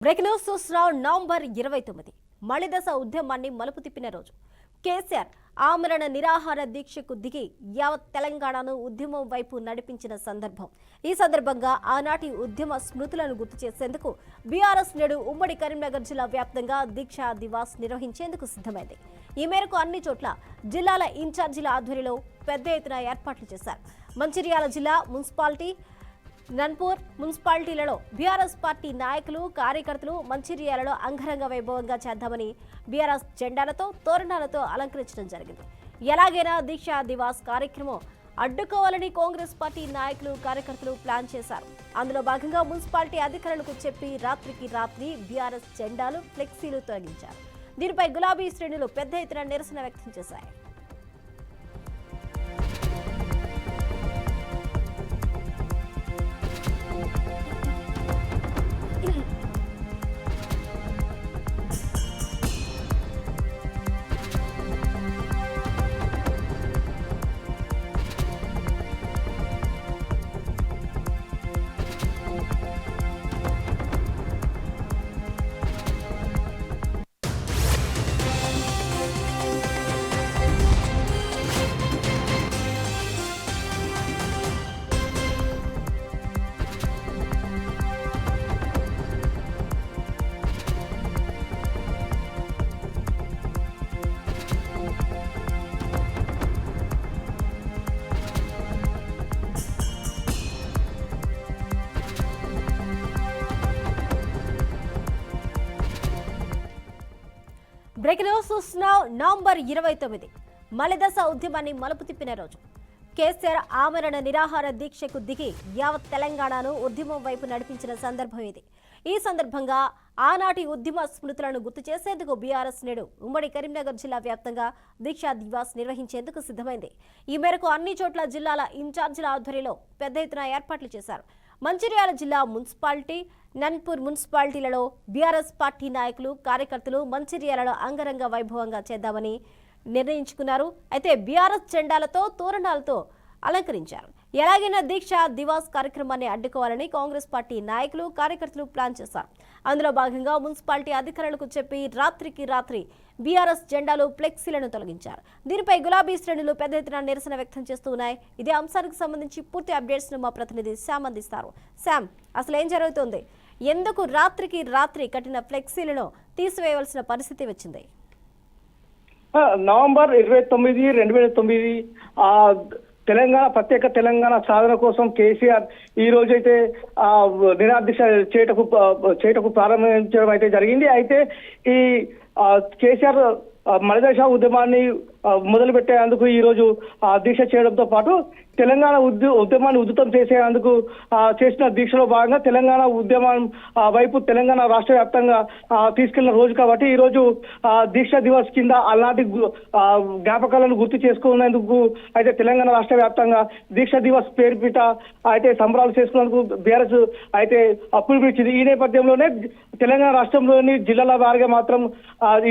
Break news చూస్తున్నాం. November 29 మలి దశ ఉద్యమాన్ని మలుపు తిప్పిన రోజు. కేసీఆర్ ఆమరణ నిరాహార దీక్షకు దిగి యావత్ తెలంగాణను ఉద్యమం వైపు నడిపించిన సందర్భం. ఈ సందర్భంగా ఆనాటి ఉద్యమ స్మృతులను గుర్తు చేసేందుకు బీఆర్ఎస్ నేడు ఉమ్మడి కరీంనగర్ జిల్లా వ్యాప్తంగా దీక్షా దివాస్ నిర్వహించేందుకు సిద్ధమైంది. ఈ మేరకు అన్ని చోట్ల జిల్లాల ఇన్ఛార్జీల ఆధ్వర్యంలో పెద్ద ఎత్తున ఏర్పాట్లు చేశారు. మంచిర్యాల జిల్లా మున్సిపాలిటీ, నన్పూర్ మున్సిపాలిటీలలో బీఆర్ఎస్ పార్టీ నాయకులు, కార్యకర్తలు మంచిర్యాలలో అంగరంగ వైభవంగా చేద్దామని బీఆర్ఎస్ జెండాలతో, తోరణాలతో అలంకరించడం జరిగింది. ఎలాగైనా దీక్షా దివాస్ కార్యక్రమం అడ్డుకోవాలని కాంగ్రెస్ పార్టీ నాయకులు, కార్యకర్తలు ప్లాన్ చేశారు. అందులో భాగంగా మున్సిపాలిటీ అధికారులకు చెప్పి రాత్రికి రాత్రి బీఆర్ఎస్ జెండాలు, ఫ్లెక్సీలు తొలగించారు. దీనిపై గులాబీ శ్రేణులు పెద్ద ఎత్తున నిరసన వ్యక్తం చేశాయి. బ్రేక్ న్యూస్ చూస్తున్నాం. నవంబర్ 29 మలి దశ ఉద్యమాన్ని మలుపు తిప్పిన రోజు. కేసీఆర్ ఆమరణ నిరాహార దీక్షకు దిగి యావత్ తెలంగాణను ఉద్యమం వైపు నడిపించిన సందర్భం ఇది. ఈ సందర్భంగా ఆనాటి ఉద్యమ స్మృతులను గుర్తు చేసేందుకు బీఆర్ఎస్ నేడు ఉమ్మడి కరీంనగర్ జిల్లా వ్యాప్తంగా దీక్షా దివాస్ నిర్వహించేందుకు సిద్ధమైంది. ఈ మేరకు అన్ని చోట్ల జిల్లాల ఇన్ఛార్జీల ఆధ్వర్యంలో పెద్ద ఎత్తున ఏర్పాట్లు చేశారు. మంచిర్యాల జిల్లా మున్సిపాలిటీ, నన్పూర్ మున్సిపాలిటీలలో బీఆర్ఎస్ పార్టీ నాయకులు, కార్యకర్తలు మంచిర్యాలలో అంగరంగ వైభవంగా చేద్దామని నిర్ణయించుకున్నారు. అయితే బీఆర్ఎస్ జెండాలతో, తోరణాలతో అలంకరించారు. ఎలాగైనా దీక్షా దివాస్ కార్యక్రమాన్ని అడ్డుకోవాలని కాంగ్రెస్ పార్టీ నాయకులు, కార్యకర్తలు ప్లాన్ చేశారు. అందులో భాగంగా మున్సిపాలిటీ అధికారులకు చెప్పి రాత్రికి రాత్రి బీఆర్ఎస్ జెండాలు, ఫ్లెక్సీలను తొలగించారు. దీనిపై గులాబీ శ్రేణులు పెద్ద ఎత్తున నిరసన వ్యక్తం చేస్తూ ఉన్నాయి. ఇదే అంశానికి సంబంధించి పూర్తి అప్డేట్స్ ను మా ప్రతినిధి శ్యామ్ అందిస్తారు. శ్యామ్, అసలు ఏం జరుగుతుంది? ఎందుకు రాత్రికి రాత్రి కట్టిన ఫ్లెక్సీలను తీసివేయవలసిన పరిస్థితి వచ్చింది? నవంబర్ 29, 2009 తెలంగాణ ప్రత్యేక తెలంగాణ సాధన కోసం కేసీఆర్ ఈ రోజైతే నిరాదీక్ష చేయటకు ప్రారంభించడం అయితే జరిగింది. అయితే ఈ కేసీఆర్ మలిదశ ఉద్యమాన్ని మొదలు పెట్టేందుకు ఈ రోజు దీక్ష చేయడంతో పాటు తెలంగాణ ఉద్యమాన్ని ఉధృతం చేసేందుకు చేసిన దీక్షలో భాగంగా తెలంగాణ ఉద్యమం వైపు తెలంగాణ రాష్ట్ర వ్యాప్తంగా తీసుకెళ్లిన రోజు కాబట్టి ఈ రోజు దీక్షా దివస్ కింద అలాంటి జ్ఞాపకాలను గుర్తు చేసుకునేందుకు అయితే తెలంగాణ రాష్ట్ర వ్యాప్తంగా దీక్షా దివస్ పేరుపీట అయితే సంబరాలు చేసుకునేందుకు బీఆర్ఎస్ అయితే పిలుపునిచ్చింది. ఈ నేపథ్యంలోనే తెలంగాణ రాష్ట్రంలోని జిల్లాల వారిగా మాత్రం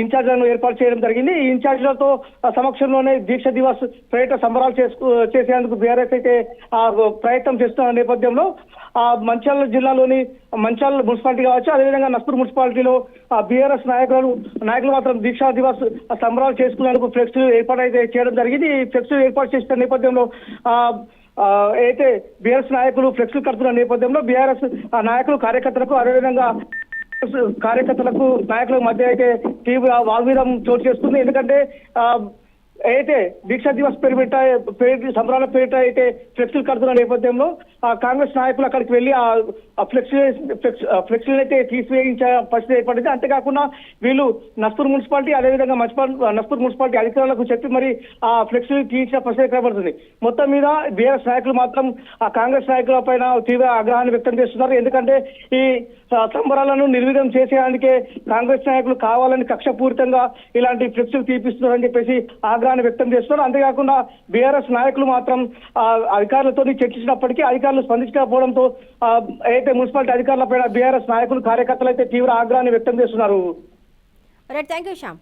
ఇన్ఛార్జీలను ఏర్పాటు చేయడం జరిగింది. ఈ ఇన్ఛార్జీలతో సమక్షంలోనే దీక్ష దివస్ పర్యటన సంబరాలు చేసేందుకు బీఆర్ఎస్ అయితే ప్రయత్నం చేస్తున్న నేపథ్యంలో మంచిర్యాల జిల్లాలోని మంచిర్యాల మున్సిపాలిటీ కావచ్చు, అదేవిధంగా నస్పూర్ మున్సిపాలిటీలో బీఆర్ఎస్ నాయకులు మాత్రం దీక్షా దివస్ సంబరాలు చేసుకునేందుకు ఫ్లెక్స్ ఏర్పాటు అయితే చేయడం జరిగింది. ఈ ఫ్లెక్స్ ఏర్పాటు చేసిన నేపథ్యంలో అయితే బీఆర్ఎస్ నాయకులు ఫ్లెక్స్ కడుతున్న నేపథ్యంలో బీఆర్ఎస్ నాయకులు, కార్యకర్తలకు అదేవిధంగా నాయకుల మధ్య అయితే తీవ్ర వాగ్వివాదం చోటు చేస్తుంది. ఎందుకంటే అయితే దీక్షా దివస్ సంబరాల పేరిట అయితే ఫ్లెక్సీలు కడుతున్న నేపథ్యంలో కాంగ్రెస్ నాయకులు అక్కడికి వెళ్లి ఆ ఫ్లెక్సీలు అయితే తీసివేయించే పరిస్థితి ఏర్పడింది. అంతేకాకుండా వీళ్ళు నస్పూర్ మున్సిపాలిటీ, అదేవిధంగా నస్పూర్ మున్సిపాలిటీ అధికారులకు చెప్పి మరి ఆ ఫ్లెక్సీలు తీయించిన పరిస్థితి ఏర్పడుతుంది. మొత్తం మీద బీఆర్ఎస్ నాయకులు మాత్రం ఆ కాంగ్రెస్ నాయకుల పైన తీవ్ర ఆగ్రహాన్ని వ్యక్తం చేస్తున్నారు. ఎందుకంటే ఈ సంబరాలను నిర్వీర్యం చేసేందుకే కాంగ్రెస్ నాయకులు కావాలని కక్షపూరితంగా ఇలాంటి ఫ్లెక్సీలు తీపిస్తున్నారని చెప్పేసి ఆగ్రహాన్ని వ్యక్తం చేస్తున్నారు. అంతేకాకుండా బీఆర్ఎస్ నాయకులు మాత్రం అధికారులతో చర్చించినప్పటికీ అధికారులు స్పందించకపోవడంతో అయితే మున్సిపాలిటీ అధికారులపైన బీఆర్ఎస్ నాయకులు, కార్యకర్తలు అయితే తీవ్ర ఆగ్రహాన్ని వ్యక్తం చేస్తున్నారు. Thank you Shyam.